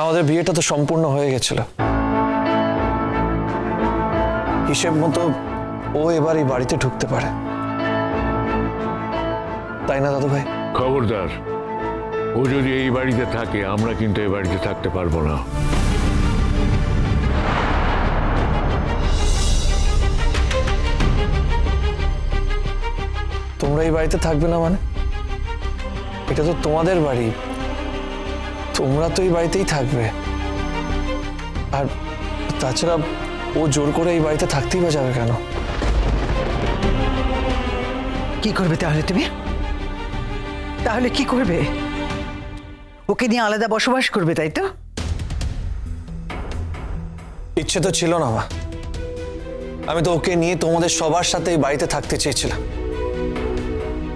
আমাদের বিয়েটা তো সম্পূর্ণ হয়ে গেছিল, হিসেব মতো ও এবার এই বাড়িতে ঢুকতে পারে, তাই না দাদু ভাই? খবরদার, ও যদি এই বাড়িতে থাকে আমরা কিন্তু এই বাড়িতে থাকতে পারবো না। তোমরা এই বাড়িতে থাকবে না মানে? এটা তো তোমাদের বাড়ি, তোমরা তো এই বাড়িতেই থাকবে। আর তাছাড়া ও জোর করে এই বাড়িতে থাকতেই বা যাবে কেন? কি করবে তাহলে তুমি? তাহলে কি করবে? ওকে নিয়ে আলাদা বসবাস করবে, তাই তো? ইচ্ছে তো ছিল না মা, আমি তো ওকে নিয়ে তোমাদের সবার সাথে এই বাড়িতে থাকতে চেয়েছিলাম,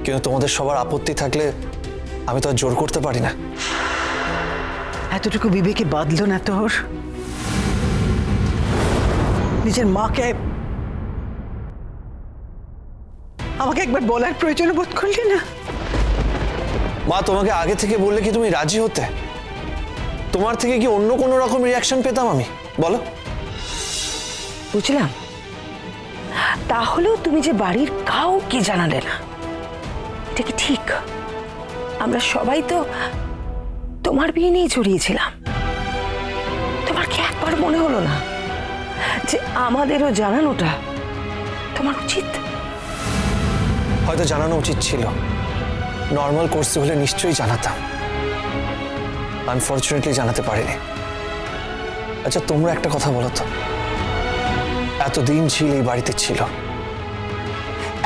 কিন্তু তোমাদের সবার আপত্তি থাকলে আমি তো আর জোর করতে পারি না। এতটুকু বিবেকে বাঁধলো না তোর? নিজের মাকে আমাকে একবার বলার প্রয়োজন বোধ করলি না? মা, তোমাকে আগে থেকে বললে কি তুমি রাজি হতে? তোমার থেকে কি অন্য কোনো রকম রিয়াকশন পেতাম আমি, বলো? বুঝলাম, তাহলেও তুমি যে বাড়ির কাউকে জানালে না, এটা কি ঠিক? আমরা সবাই তো তোমার বিয়ে নিয়ে জড়িয়েছিলাম। তোমার কি একবার মনে হলো না যে আমাদেরও জানানোটা তোমার উচিত? হয়তো জানানো উচিত ছিল, নর্মাল কোর্সে হলে নিশ্চয়ই জানাতাম, আনফর্চুনেটলি জানাতে পারিনি। আচ্ছা তোমরা একটা কথা বলো তো, এতদিন ঝিল এই বাড়িতে ছিল,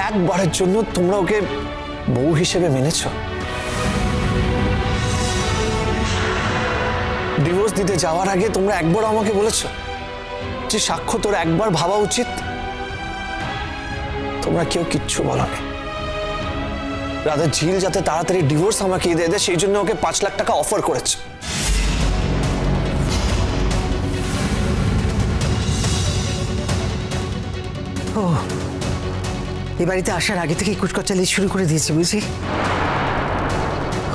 একবারের জন্য তোমরা ওকে বউ হিসেবে মেনেছো? ডিভোর্স দিতে যাওয়ার আগে তোমরা একবার আমাকে বলেছো যে সাক্ষ্য তোর একবার ভাবা উচিত? তোমরা কেউ কিচ্ছু বলোনি। রাধা ঝিল যাতে তাড়াতাড়ি ডিভোর্স আমাকে দিয়ে দেয় সেই জন্য ওকে 5 লাখ টাকা অফার করেছে। ও এই বাড়িতে আসার আগে থেকে কুচকচালি শুরু করে দিয়েছে বুঝি?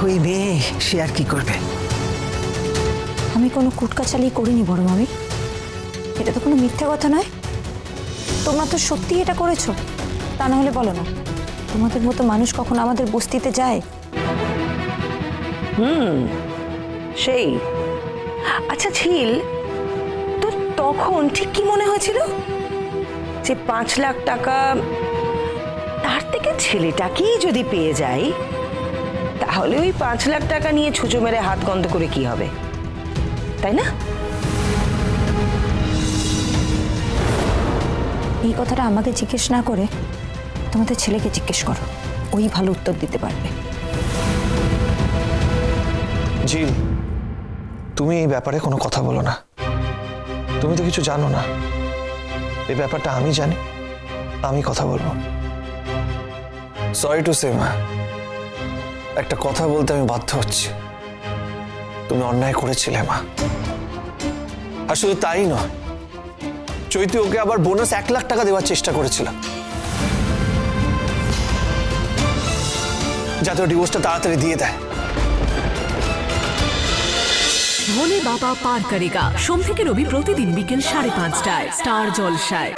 ওই মেয়ে, সে আর কি করবে? আমি কোনো কুটকাচালি করিনি বড় মামি, এটা তো কোনো মিথ্যা কথা নয়। তোমরা তো সত্যি এটা করেছো, তা না হলে বলো না, তোমাদের মতো মানুষ কখনো আমাদের বস্তিতে যায়? সেই আচ্ছা ঝিল, তো তখন ঠিক কি মনে হয়েছিল যে 5 লাখ টাকা তার থেকে ছেলেটাকেই যদি পেয়ে যাই তাহলে ওই 5 লাখ টাকা নিয়ে ছুঁচো মেরে হাত গন্ধ করে কি হবে, তাই না? এই কথাটা আমাকে জিজ্ঞেস না করে তোমাদের ছেলেকে জিজ্ঞেস করো, ওই ভালো উত্তর দিতে পারবে। ঝিল, তুমি এই ব্যাপারে কোনো কথা বলো না, তুমি তো কিছু জানো না। এই ব্যাপারটা আমি জানি, আমি কথা বলবো। সরি টু সে মা, একটা কথা বলতে আমি বাধ্য হচ্ছি। তুমি অন্যায় করেছিলে মা। আর শুধু তাই নয়, চৈতি ওকে আবার বোনাস 1 লাখ টাকা দেওয়ার চেষ্টা করেছিল যাতে ও ডিভোর্সটা তাড়াতাড়ি দিয়ে দেয়। ভোলে বাবা পার করেগা সোম থেকে রবি প্রতিদিন বিকেল 5:30টায় স্টার জলসায়।